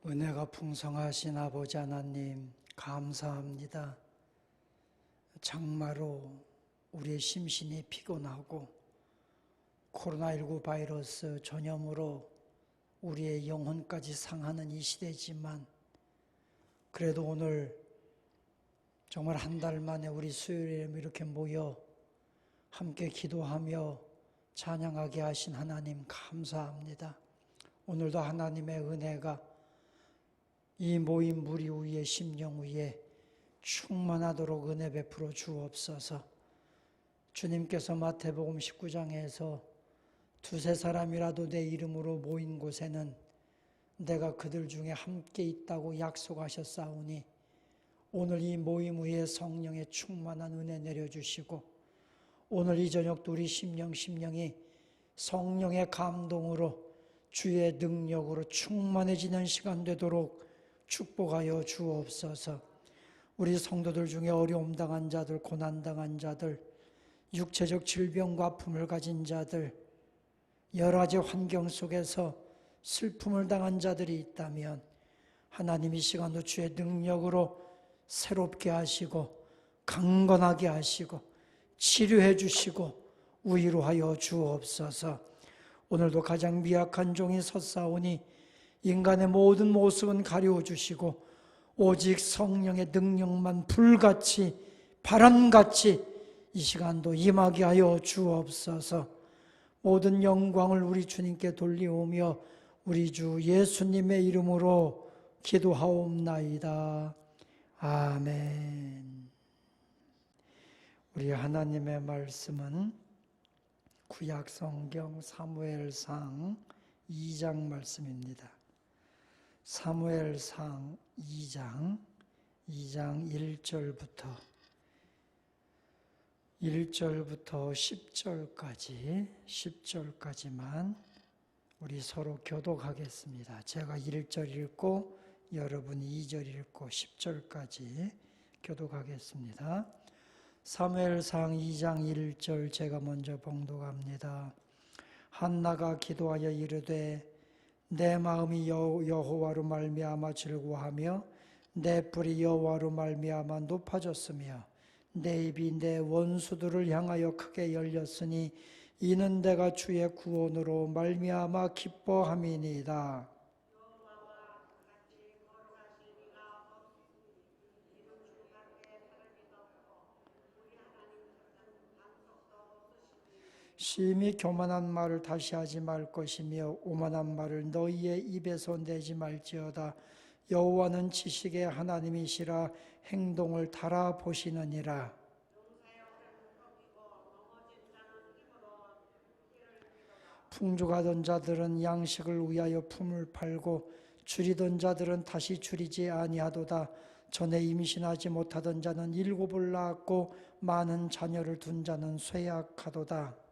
은혜가 풍성하신 아버지 하나님 감사합니다. 장마로 우리의 심신이 피곤하고 코로나19 바이러스 전염으로 우리의 영혼까지 상하는 이 시대지만 그래도 오늘 정말 한 달 만에 우리 수요일에 이렇게 모여 함께 기도하며 찬양하게 하신 하나님 감사합니다. 오늘도 하나님의 은혜가 이 모임 무리 위에 심령 위에 충만하도록 은혜 베풀어 주옵소서. 주님께서 마태복음 19장에서 두세 사람이라도 내 이름으로 모인 곳에는 내가 그들 중에 함께 있다고 약속하셨사오니 오늘 이 모임 위에 성령의 충만한 은혜 내려주시고 오늘 이 저녁도 우리 심령이 성령의 감동으로 주의 능력으로 충만해지는 시간 되도록 축복하여 주옵소서. 우리 성도들 중에 어려움 당한 자들, 고난 당한 자들, 육체적 질병과 아픔을 가진 자들, 여러 가지 환경 속에서 슬픔을 당한 자들이 있다면 하나님 이 시간도 주의 능력으로 새롭게 하시고 강건하게 하시고 치료해 주시고 위로하여 주옵소서. 오늘도 가장 미약한 종이 섰사오니 인간의 모든 모습은 가리워 주시고 오직 성령의 능력만 불같이 바람같이 이 시간도 임하게 하여 주옵소서. 모든 영광을 우리 주님께 돌리오며 우리 주 예수님의 이름으로 기도하옵나이다. 아멘. 우리 하나님의 말씀은 구약성경 사무엘상 2장 말씀입니다. 사무엘상 2장 1절부터 10절까지만 우리 서로 교독하겠습니다. 제가 1절 읽고 여러분이 2절 읽고 10절까지 교독하겠습니다. 사무엘상 2장 1절 제가 먼저 봉독합니다. 한나가 기도하여 이르되 내 마음이 여호와로 말미암아 즐거워하며 내 뿔이 여호와로 말미암아 높아졌으며 내 입이 내 원수들을 향하여 크게 열렸으니 이는 내가 주의 구원으로 말미암아 기뻐함이니이다. 심히 교만한 말을 다시 하지 말 것이며 오만한 말을 너희의 입에서 내지 말지어다. 여호와는 지식의 하나님이시라 행동을 달아보시느니라. 풍족하던 자들은 양식을 위하여 품을 팔고 줄이던 자들은 다시 줄이지 아니하도다. 전에 임신하지 못하던 자는 7을 낳았고 많은 자녀를 둔 자는 쇠약하도다.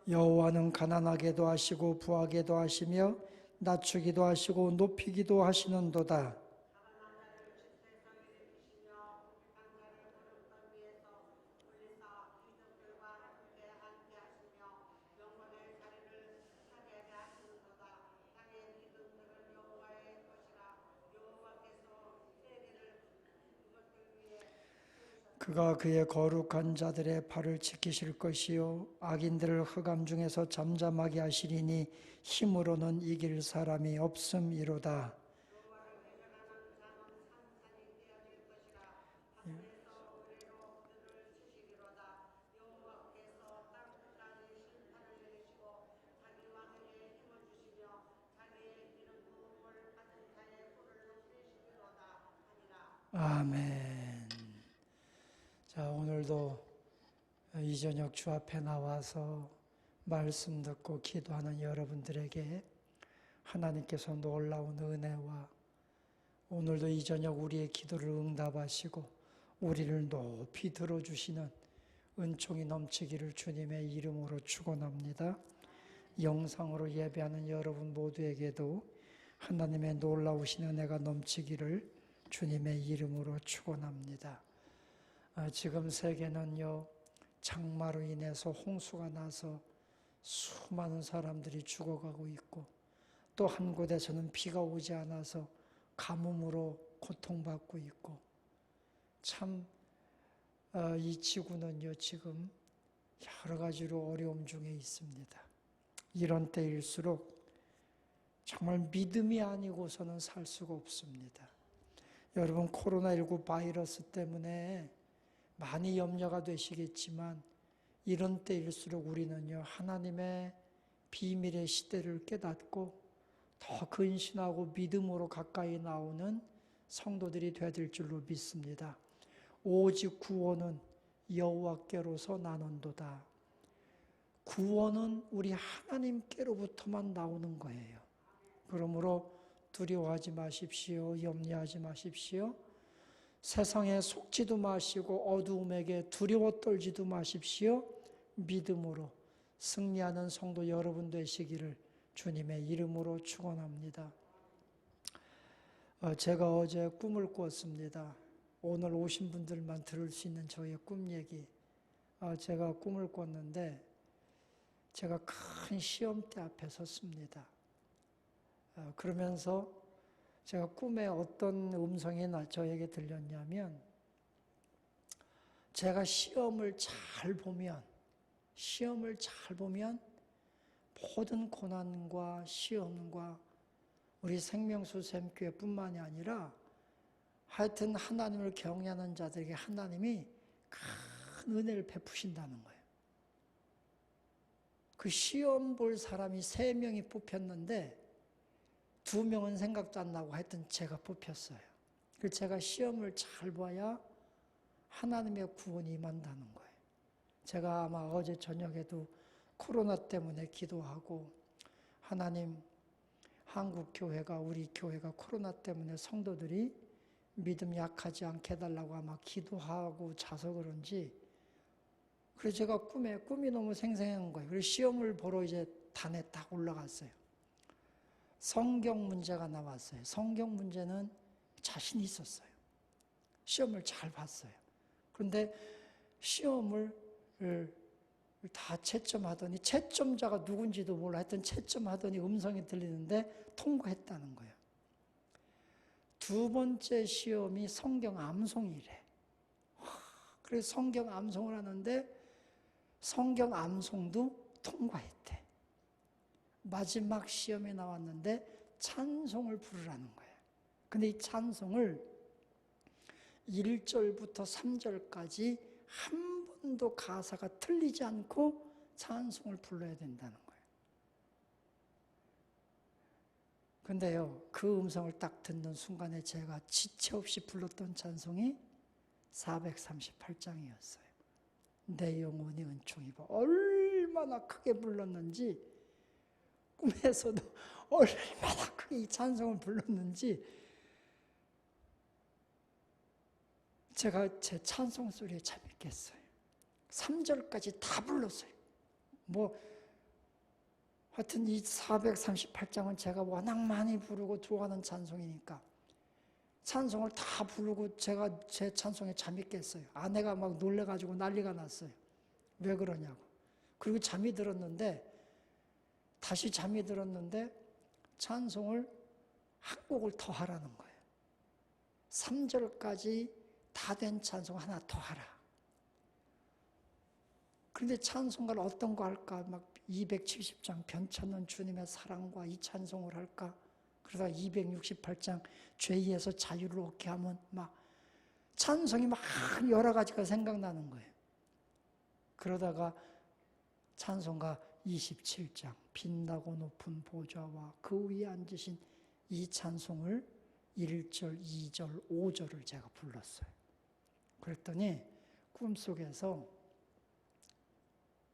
여호와는 가난하게도 하시고 부하게도 하시며 낮추기도 하시고 높이기도 하시는도다. 그가 그의 거룩한 자들의 발을 지키실 것이요 악인들을 흑암 중에서 잠잠하게 하시리니 힘으로는 이길 사람이 없음이로다. 아멘. 자, 오늘도 이 저녁 주 앞에 나와서 말씀 듣고 기도하는 여러분들에게 하나님께서 놀라운 은혜와 오늘도 이 저녁 우리의 기도를 응답하시고 우리를 높이 들어주시는 은총이 넘치기를 주님의 이름으로 축원합니다. 영상으로 예배하는 여러분 모두에게도 하나님의 놀라우신 은혜가 넘치기를 주님의 이름으로 축원합니다. 지금 세계는요, 장마로 인해서 홍수가 나서 수많은 사람들이 죽어가고 있고, 또 한 곳에서는 비가 오지 않아서 가뭄으로 고통받고 있고, 참 이 지구는요, 지금 여러 가지로 어려움 중에 있습니다. 이런 때일수록 정말 믿음이 아니고서는 살 수가 없습니다. 여러분, 코로나19 바이러스 때문에 많이 염려가 되시겠지만 이런 때일수록 우리는요, 하나님의 비밀의 시대를 깨닫고 더 근신하고 믿음으로 가까이 나오는 성도들이 되어야 될 줄로 믿습니다. 오직 구원은 여호와께로서 나는도다. 구원은 우리 하나님께로부터만 나오는 거예요. 그러므로 두려워하지 마십시오. 염려하지 마십시오. 세상에 속지도 마시고 어두움에게 두려워 떨지도 마십시오. 믿음으로 승리하는 성도 여러분 되시기를 주님의 이름으로 축원합니다. 제가 어제 꿈을 꿨습니다. 오늘 오신 분들만 들을 수 있는 저의 꿈 얘기. 제가 꿈을 꿨는데 제가 큰 시험대 앞에 섰습니다. 그러면서 제가 꿈에 어떤 음성이 저에게 들렸냐면, 제가 시험을 잘 보면 모든 고난과 시험과 우리 생명수샘교회뿐만이 아니라 하여튼 하나님을 경외하는 자들에게 하나님이 큰 은혜를 베푸신다는 거예요. 그 시험 볼 사람이 3명이 뽑혔는데 2명은 생각도 안 나고 하여튼 제가 뽑혔어요. 그래서 제가 시험을 잘 봐야 하나님의 구원이 임한다는 거예요. 제가 아마 어제 저녁에도 코로나 때문에 기도하고, 하나님, 한국 교회가, 우리 교회가 코로나 때문에 성도들이 믿음 약하지 않게 해달라고 아마 기도하고 자서 그런지, 그래서 제가 꿈이 너무 생생한 거예요. 그래서 시험을 보러 이제 단에 딱 올라갔어요. 성경 문제가 나왔어요. 성경 문제는 자신이 있었어요. 시험을 잘 봤어요. 그런데 시험을 다 채점하더니, 채점자가 누군지도 몰라 하여튼 채점하더니 음성이 들리는데 통과했다는 거예요. 2번째 시험이 성경 암송이래. 그래서 성경 암송을 하는데 성경 암송도 통과했대. 마지막 시험에 나왔는데 찬송을 부르라는 거예요. 근데 이 찬송을 1절부터 3절까지 한 번도 가사가 틀리지 않고 찬송을 불러야 된다는 거예요. 근데요, 그 음성을 딱 듣는 순간에 제가 지체 없이 불렀던 찬송이 438장이었어요. 내 영혼이 은총이 봐. 얼마나 크게 불렀는지, 꿈에서도 얼마나 크게 이 찬송을 불렀는지 제가 제 찬송 소리에 잠이 깼어요. 3절까지 다 불렀어요. 하여튼 이 438장은 제가 워낙 많이 부르고 좋아하는 찬송이니까 찬송을 다 부르고 제가 제 찬송에 잠이 깼어요. 아내가 막 놀래가지고 난리가 났어요. 왜 그러냐고. 그리고 다시 잠이 들었는데 찬송을 한 곡을 더 하라는 거예요. 3절까지 다 된 찬송 하나 더 하라. 그런데 찬송가를 어떤 거 할까? 막 270장 변찮는 주님의 사랑과 이 찬송을 할까? 그러다가 268장 죄에서 자유를 얻게 하면 막 찬송이 막 여러 가지가 생각나는 거예요. 그러다가 찬송가 27장 빛나고 높은 보좌와 그 위에 앉으신 이 찬송을 1절, 2절, 5절을 제가 불렀어요. 그랬더니 꿈속에서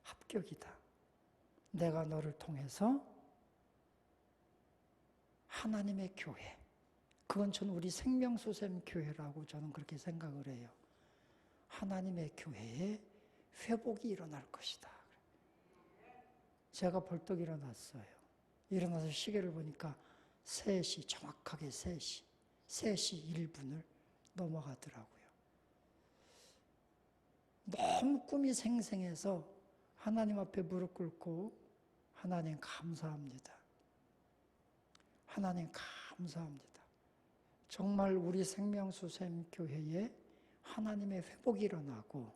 합격이다. 내가 너를 통해서 하나님의 교회, 그건 저는 우리 생명수샘 교회라고 저는 그렇게 생각을 해요. 하나님의 교회에 회복이 일어날 것이다. 제가 벌떡 일어났어요. 일어나서 시계를 보니까 3시, 정확하게 3시 1분을 넘어가더라고요. 너무 꿈이 생생해서 하나님 앞에 무릎 꿇고 하나님 감사합니다. 하나님 감사합니다. 정말 우리 생명수샘교회에 하나님의 회복이 일어나고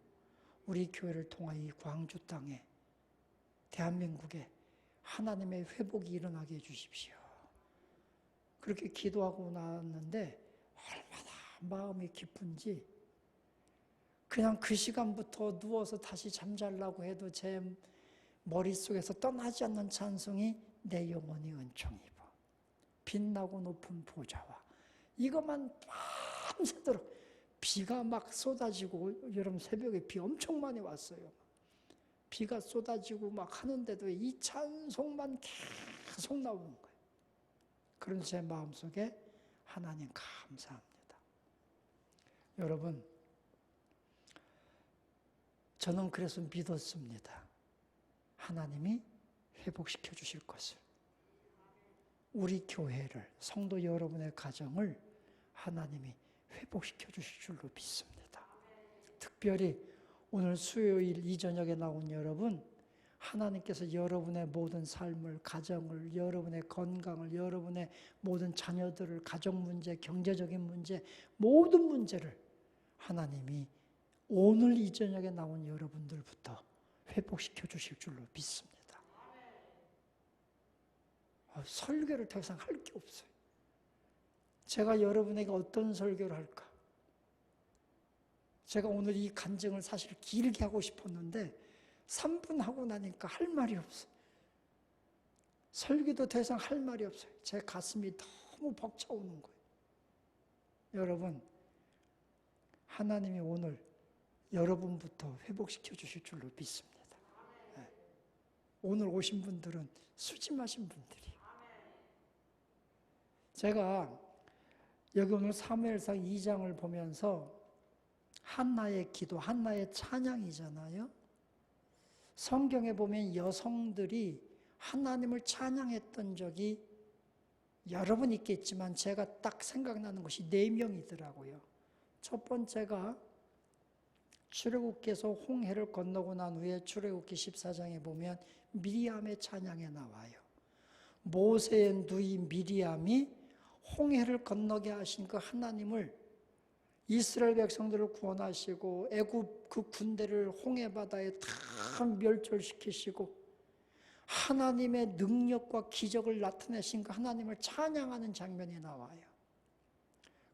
우리 교회를 통하여 이 광주 땅에 대한민국에 하나님의 회복이 일어나게 해주십시오. 그렇게 기도하고 나왔는데 얼마나 마음이 기쁜지 그냥 그 시간부터 누워서 다시 잠자려고 해도 제 머릿속에서 떠나지 않는 찬송이 내 영혼이 은총 입어 빛나고 높은 보좌와 이것만 밤새도록 비가 막 쏟아지고 여러분 새벽에 비 엄청 많이 왔어요. 비가 쏟아지고 막 하는데도 이 찬송만 계속 나오는 거예요. 그런 제 마음속에 하나님 감사합니다. 여러분 저는 그래서 믿었습니다. 하나님이 회복시켜 주실 것을. 우리 교회를, 성도 여러분의 가정을 하나님이 회복시켜 주실 줄로 믿습니다. 특별히 오늘 수요일 이 저녁에 나온 여러분, 하나님께서 여러분의 모든 삶을, 가정을, 여러분의 건강을, 여러분의 모든 자녀들을, 가정 문제, 경제적인 문제, 모든 문제를 하나님이 오늘 이 저녁에 나온 여러분들부터 회복시켜 주실 줄로 믿습니다. 설교를 더 이상 할 게 없어요. 제가 여러분에게 어떤 설교를 할까? 제가 오늘 이 간증을 사실 길게 하고 싶었는데 3분 하고 나니까 할 말이 없어요. 설교도 더 이상 할 말이 없어요. 제 가슴이 너무 벅차오는 거예요. 여러분, 하나님이 오늘 여러분부터 회복시켜 주실 줄로 믿습니다. 네. 오늘 오신 분들은 수짐하신 분들이. 제가 여기 오늘 사무엘상 2장을 보면서 한나의 기도, 한나의 찬양이잖아요. 성경에 보면 여성들이 하나님을 찬양했던 적이 여러 번 있겠지만 제가 딱 생각나는 것이 4명이더라고요. 첫 번째가 출애굽기에서 홍해를 건너고 난 후에 출애굽기 14장에 보면 미리암의 찬양에 나와요. 모세의 누이 미리암이 홍해를 건너게 하신 그 하나님을, 이스라엘 백성들을 구원하시고 애굽 그 군대를 홍해 바다에 다 멸절시키시고 하나님의 능력과 기적을 나타내신 그 하나님을 찬양하는 장면이 나와요.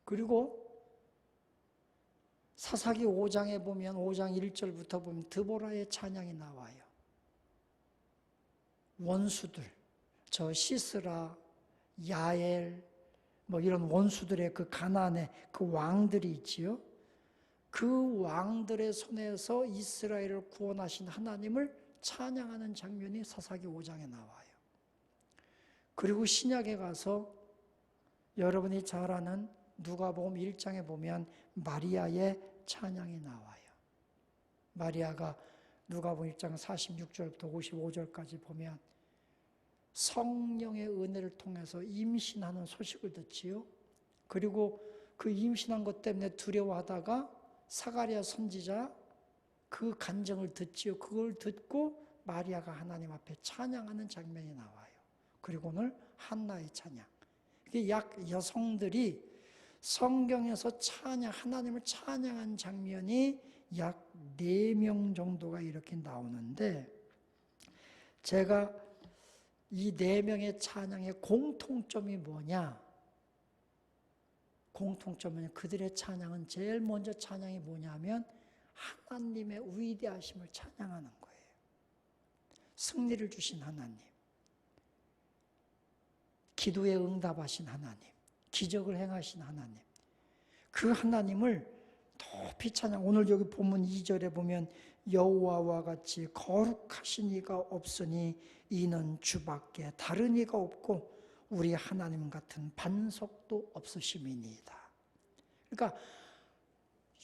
그리고 사사기 5장에 보면 5장 1절부터 보면 드보라의 찬양이 나와요. 원수들, 저 시스라, 야엘, 뭐 이런 원수들의 그 가나안의 그 왕들이 있지요. 그 왕들의 손에서 이스라엘을 구원하신 하나님을 찬양하는 장면이 사사기 5장에 나와요. 그리고 신약에 가서 여러분이 잘 아는 누가복음 1장에 보면 마리아의 찬양이 나와요. 마리아가 누가복음 1장 46절부터 55절까지 보면 성령의 은혜를 통해서 임신하는 소식을 듣지요. 그리고 그 임신한 것 때문에 두려워하다가 사가랴 선지자 그 간증을 듣지요. 그걸 듣고 마리아가 하나님 앞에 찬양하는 장면이 나와요. 그리고 오늘 한나의 찬양. 약 여성들이 성경에서 하나님을 찬양한 장면이 약 4명 정도가 이렇게 나오는데, 제가 이 4명의 찬양의 공통점이 뭐냐? 공통점은 그들의 찬양은 제일 먼저 찬양이 뭐냐면 하나님의 위대하심을 찬양하는 거예요. 승리를 주신 하나님, 기도에 응답하신 하나님, 기적을 행하신 하나님, 그 하나님을 높이 찬양. 오늘 여기 본문 2절에 보면 여호와와 같이 거룩하신 이가 없으니 이는 주밖에 다른 이가 없고 우리 하나님 같은 반석도 없으심이니이다. 그러니까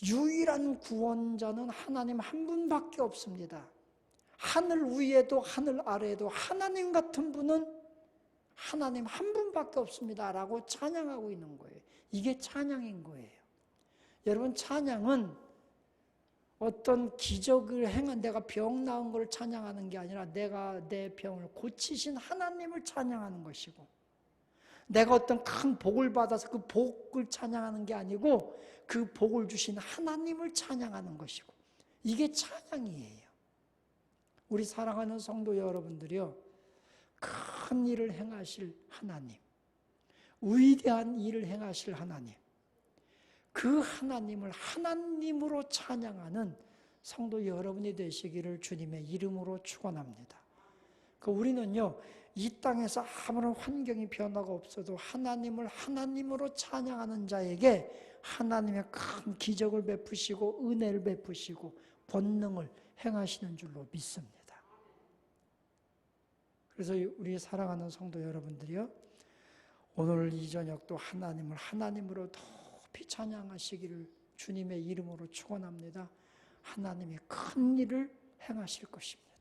유일한 구원자는 하나님 한 분밖에 없습니다. 하늘 위에도 하늘 아래에도 하나님 같은 분은 하나님 한 분밖에 없습니다 라고 찬양하고 있는 거예요. 이게 찬양인 거예요. 여러분, 찬양은 어떤 기적을 행한 내가 병 나은 걸 찬양하는 게 아니라 내가 내 병을 고치신 하나님을 찬양하는 것이고, 내가 어떤 큰 복을 받아서 그 복을 찬양하는 게 아니고 그 복을 주신 하나님을 찬양하는 것이고, 이게 찬양이에요. 우리 사랑하는 성도 여러분들이요, 큰 일을 행하실 하나님, 위대한 일을 행하실 하나님, 그 하나님을 하나님으로 찬양하는 성도 여러분이 되시기를 주님의 이름으로 축원합니다. 우리는요, 이 땅에서 아무런 환경이 변화가 없어도 하나님을 하나님으로 찬양하는 자에게 하나님의 큰 기적을 베푸시고 은혜를 베푸시고 권능을 행하시는 줄로 믿습니다. 그래서 우리 사랑하는 성도 여러분들이요, 오늘 이 저녁도 하나님을 하나님으로 높이 찬양하시기를 주님의 이름으로 축원합니다. 하나님이 큰 일을 행하실 것입니다.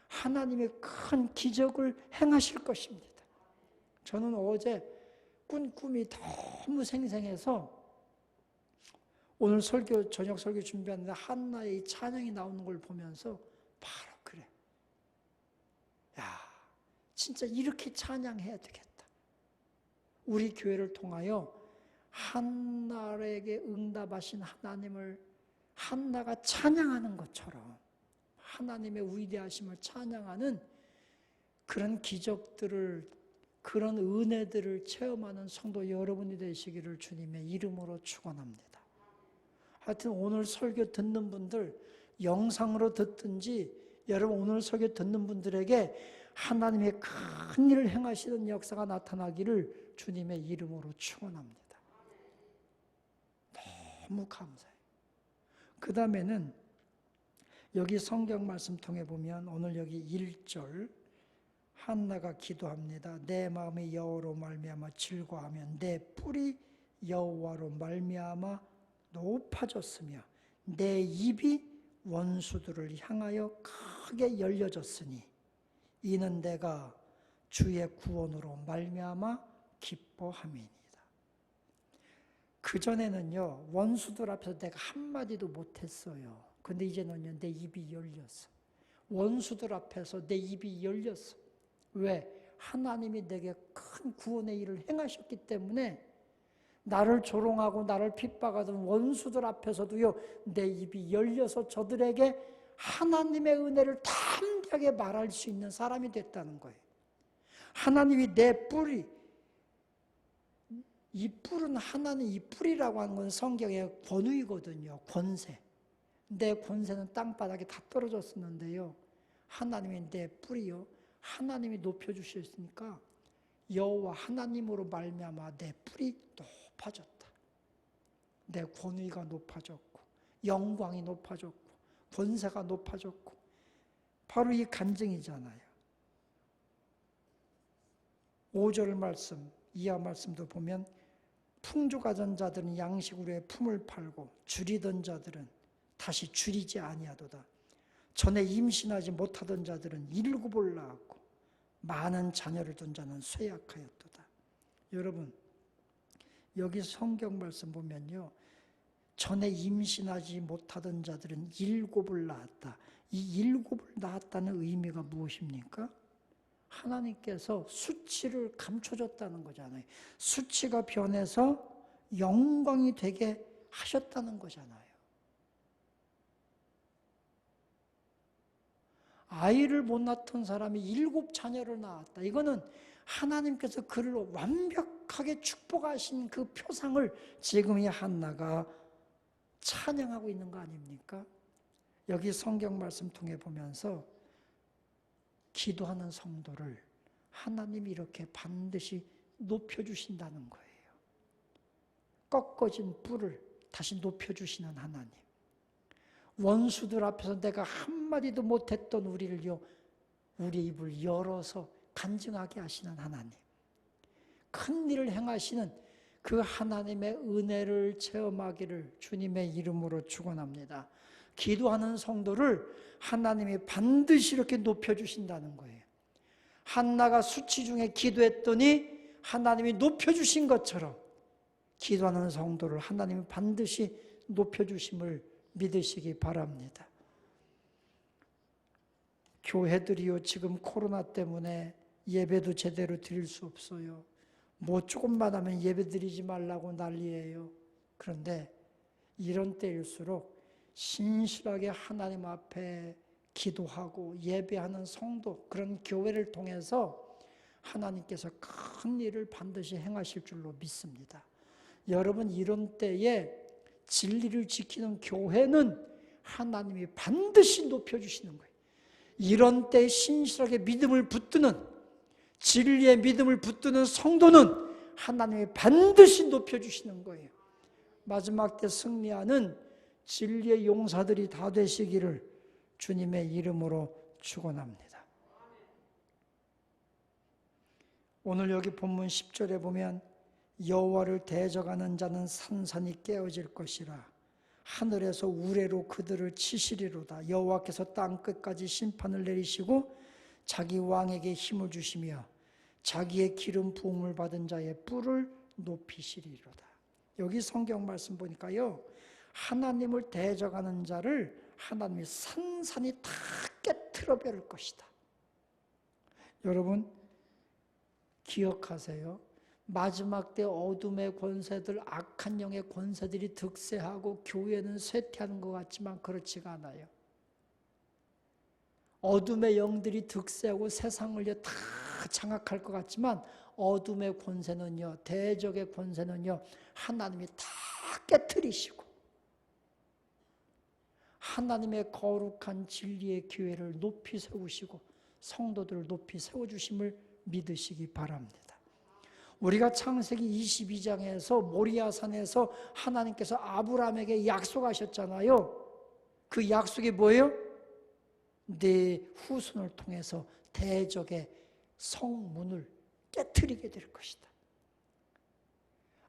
하나님의 큰 기적을 행하실 것입니다. 저는 어제 꾼 꿈이 너무 생생해서 오늘 저녁 설교 준비하는데 한나의 이 찬양이 나오는 걸 보면서 바로 그래. 야, 진짜 이렇게 찬양해야 되겠다. 우리 교회를 통하여 한나에게 응답하신 하나님을 한나가 찬양하는 것처럼 하나님의 위대하심을 찬양하는 그런 기적들을, 그런 은혜들을 체험하는 성도 여러분이 되시기를 주님의 이름으로 축원합니다. 하여튼 오늘 설교 듣는 분들, 영상으로 듣든지 여러분 오늘 설교 듣는 분들에게 하나님의 큰 일을 행하시는 역사가 나타나기를 주님의 이름으로 축원합니다. 너무 감사해요. 그 다음에는 여기 성경 말씀 통해 보면 오늘 여기 1절 한나가 기도합니다. 내 마음이 여호와로 말미암아 즐거워하며 내 뿔이 여호와로 말미암아 높아졌으며 내 입이 원수들을 향하여 크게 열려졌으니 이는 내가 주의 구원으로 말미암아 기뻐함이니이다. 그전에는요, 원수들 앞에서 내가 한마디도 못했어요. 근데 이제는요, 내 입이 열렸어. 원수들 앞에서 내 입이 열렸어. 왜? 하나님이 내게 큰 구원의 일을 행하셨기 때문에 나를 조롱하고 나를 핍박하던 원수들 앞에서도요, 내 입이 열려서 저들에게 하나님의 은혜를 담대하게 말할 수 있는 사람이 됐다는 거예요. 하나님이 내 뿔이, 이 뿔은 하나님, 이 뿔이라고 하는 건 성경의 권위거든요. 권세. 내 권세는 땅바닥에 다 떨어졌었는데요, 하나님이 내 뿔이요, 하나님이 높여주셨으니까 여호와 하나님으로 말미암아 내 뿔이 높아졌다. 내 권위가 높아졌고 영광이 높아졌고 권세가 높아졌고, 바로 이 간증이잖아요. 5절 말씀, 이하 말씀도 보면 풍족하던 자들은 양식으로 의 품을 팔고 줄이던 자들은 다시 줄이지 아니하도다. 전에 임신하지 못하던 자들은 일곱을 낳았고 많은 자녀를 둔 자는 쇠약하였도다. 여러분, 여기 성경 말씀 보면요, 전에 임신하지 못하던 자들은 일곱을 낳았다. 이 일곱을 낳았다는 의미가 무엇입니까? 하나님께서 수치를 감춰줬다는 거잖아요. 수치가 변해서 영광이 되게 하셨다는 거잖아요. 아이를 못 낳던 사람이 7 자녀를 낳았다. 이거는 하나님께서 그를 완벽하게 축복하신 그 표상을 지금 이 한나가 찬양하고 있는 거 아닙니까? 여기 성경 말씀 통해 보면서 기도하는 성도를 하나님이 이렇게 반드시 높여주신다는 거예요. 꺾어진 뿔을 다시 높여주시는 하나님. 원수들 앞에서 내가 한마디도 못했던 우리를요, 우리 입을 열어서 간증하게 하시는 하나님. 큰 일을 행하시는 그 하나님의 은혜를 체험하기를 주님의 이름으로 축원합니다. 기도하는 성도를 하나님이 반드시 이렇게 높여주신다는 거예요. 한나가 수치 중에 기도했더니 하나님이 높여주신 것처럼 기도하는 성도를 하나님이 반드시 높여주심을 믿으시기 바랍니다. 교회들이요, 지금 코로나 때문에 예배도 제대로 드릴 수 없어요. 뭐 조금만 하면 예배 드리지 말라고 난리예요. 그런데 이런 때일수록 신실하게 하나님 앞에 기도하고 예배하는 성도, 그런 교회를 통해서 하나님께서 큰 일을 반드시 행하실 줄로 믿습니다. 여러분, 이런 때에 진리를 지키는 교회는 하나님이 반드시 높여주시는 거예요. 이런 때에 신실하게 믿음을 붙드는, 진리의 믿음을 붙드는 성도는 하나님이 반드시 높여주시는 거예요. 마지막 때 승리하는 진리의 용사들이 다 되시기를 주님의 이름으로 축원합니다. 오늘 여기 본문 10절에 보면 여호와를 대적하는 자는 산산이 깨어질 것이라 하늘에서 우레로 그들을 치시리로다. 여호와께서 땅 끝까지 심판을 내리시고 자기 왕에게 힘을 주시며 자기의 기름 부음을 받은 자의 뿔을 높이시리로다. 여기 성경 말씀 보니까요, 하나님을 대적하는 자를 하나님이 산산이 다 깨트려 버릴 것이다. 여러분 기억하세요. 마지막 때 어둠의 권세들, 악한 영의 권세들이 득세하고 교회는 쇠퇴하는 것 같지만 그렇지가 않아요. 어둠의 영들이 득세하고 세상을 다 장악할 것 같지만 어둠의 권세는요, 대적의 권세는요, 하나님이 다 깨트리시고 하나님의 거룩한 진리의 교회를 높이 세우시고 성도들을 높이 세워주심을 믿으시기 바랍니다. 우리가 창세기 22장에서 모리아산에서 하나님께서 아브라함에게 약속하셨잖아요. 그 약속이 뭐예요? 내 후손을 통해서 대적의 성문을 깨트리게 될 것이다.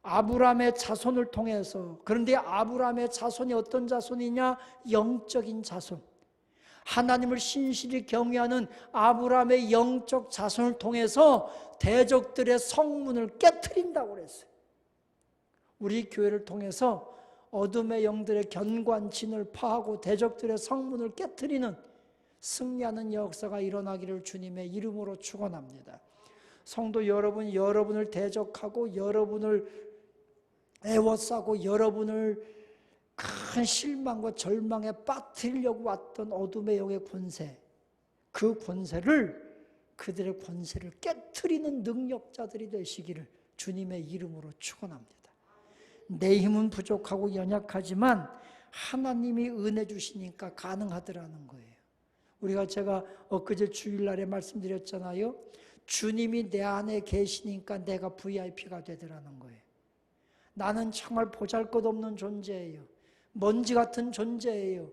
아브라함의 자손을 통해서. 그런데 아브라함의 자손이 어떤 자손이냐? 영적인 자손. 하나님을 신실히 경외하는 아브라함의 영적 자손을 통해서 대적들의 성문을 깨트린다고 그랬어요. 우리 교회를 통해서 어둠의 영들의 견관진을 파하고 대적들의 성문을 깨트리는 승리하는 역사가 일어나기를 주님의 이름으로 축원합니다. 성도 여러분, 여러분을 대적하고 여러분을 애워싸고 여러분을 큰 실망과 절망에 빠뜨리려고 왔던 어둠의 영의 권세, 그 권세를, 그들의 권세를 깨트리는 능력자들이 되시기를 주님의 이름으로 축원합니다. 내 힘은 부족하고 연약하지만 하나님이 은혜 주시니까 가능하더라는 거예요. 제가 엊그제 주일날에 말씀드렸잖아요. 주님이 내 안에 계시니까 내가 VIP가 되더라는 거예요. 나는 정말 보잘것없는 존재예요. 먼지 같은 존재예요.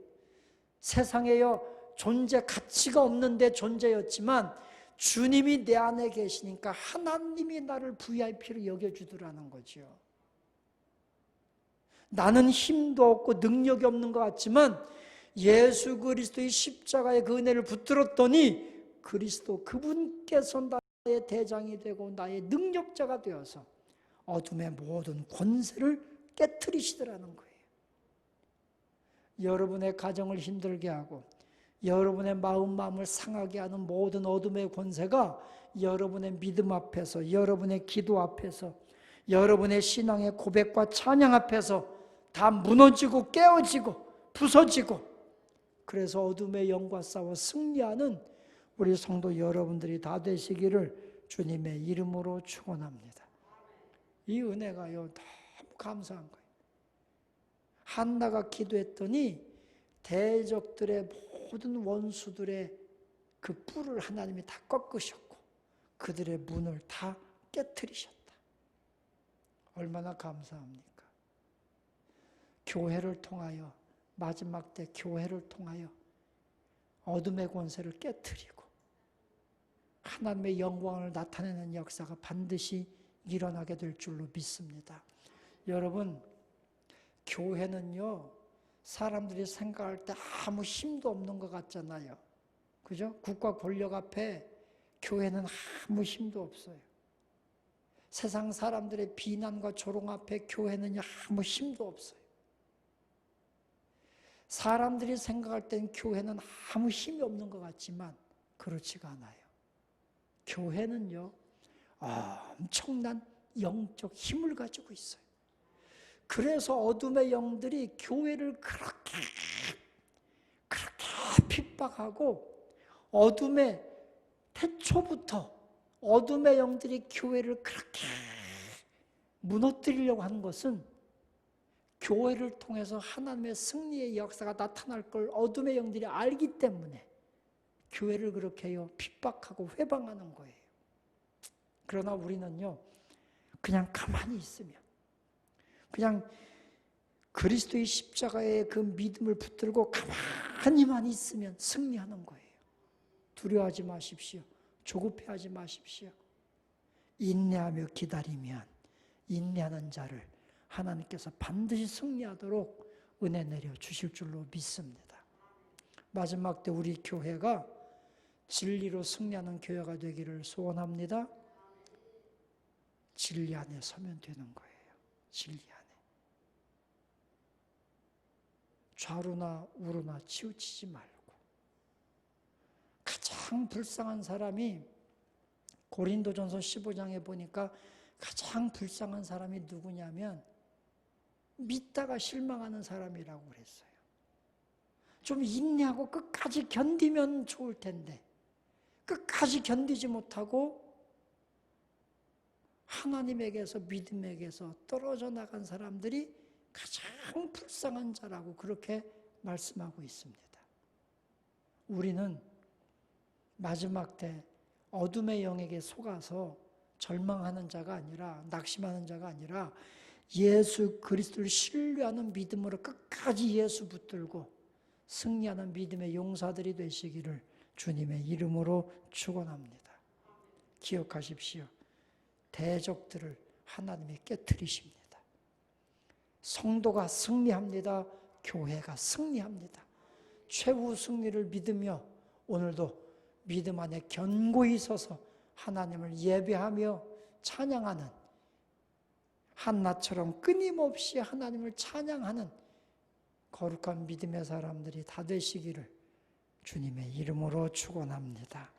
세상에요, 존재 가치가 없는데 존재였지만 주님이 내 안에 계시니까 하나님이 나를 VIP로 여겨주더라는 거죠. 나는 힘도 없고 능력이 없는 것 같지만 예수 그리스도의 십자가의 그 은혜를 붙들었더니 그리스도 그분께서 나의 대장이 되고 나의 능력자가 되어서 어둠의 모든 권세를 깨트리시더라는 거예요. 여러분의 가정을 힘들게 하고 여러분의 마음을 상하게 하는 모든 어둠의 권세가 여러분의 믿음 앞에서, 여러분의 기도 앞에서, 여러분의 신앙의 고백과 찬양 앞에서 다 무너지고 깨어지고 부서지고, 그래서 어둠의 영과 싸워 승리하는 우리 성도 여러분들이 다 되시기를 주님의 이름으로 축원합니다. 이 은혜가요, 너무 감사한 거예요. 한나가 기도했더니 대적들의 모든 원수들의 그 뿔을 하나님이 다 꺾으셨고 그들의 문을 다 깨트리셨다. 얼마나 감사합니까? 교회를 통하여, 마지막 때 교회를 통하여 어둠의 권세를 깨트리고 하나님의 영광을 나타내는 역사가 반드시 일어나게 될 줄로 믿습니다. 여러분, 교회는요, 사람들이 생각할 때 아무 힘도 없는 것 같잖아요. 그죠? 국가 권력 앞에 교회는 아무 힘도 없어요. 세상 사람들의 비난과 조롱 앞에 교회는 아무 힘도 없어요. 사람들이 생각할 땐 교회는 아무 힘이 없는 것 같지만 그렇지가 않아요. 교회는요, 엄청난 영적 힘을 가지고 있어요. 그래서 어둠의 영들이 교회를 그렇게 핍박하고 어둠의 태초부터 어둠의 영들이 교회를 그렇게 무너뜨리려고 하는 것은 교회를 통해서 하나님의 승리의 역사가 나타날 걸 어둠의 영들이 알기 때문에 교회를 그렇게 핍박하고 회방하는 거예요. 그러나 우리는요, 그냥 가만히 있으면, 그냥 그리스도의 십자가의 그 믿음을 붙들고 가만히만 있으면 승리하는 거예요. 두려워하지 마십시오. 조급해하지 마십시오. 인내하며 기다리면 인내하는 자를 하나님께서 반드시 승리하도록 은혜 내려 주실 줄로 믿습니다. 마지막 때 우리 교회가 진리로 승리하는 교회가 되기를 소원합니다. 진리 안에 서면 되는 거예요. 진리 안에. 좌루나 우루나 치우치지 말고. 가장 불쌍한 사람이 고린도전서 15장에 보니까 가장 불쌍한 사람이 누구냐면 믿다가 실망하는 사람이라고 그랬어요. 좀 인내하고 끝까지 견디면 좋을 텐데 끝까지 견디지 못하고 하나님에게서 믿음에게서 떨어져 나간 사람들이 가장 불쌍한 자라고 그렇게 말씀하고 있습니다. 우리는 마지막 때 어둠의 영에게 속아서 절망하는 자가 아니라 낙심하는 자가 아니라 예수 그리스도를 신뢰하는 믿음으로 끝까지 예수 붙들고 승리하는 믿음의 용사들이 되시기를 주님의 이름으로 축원합니다. 기억하십시오. 대적들을 하나님이 깨트리십니다. 성도가 승리합니다. 교회가 승리합니다. 최후 승리를 믿으며 오늘도 믿음 안에 견고히 서서 하나님을 예배하며 찬양하는 한나처럼 끊임없이 하나님을 찬양하는 거룩한 믿음의 사람들이 다 되시기를 주님의 이름으로 축원합니다.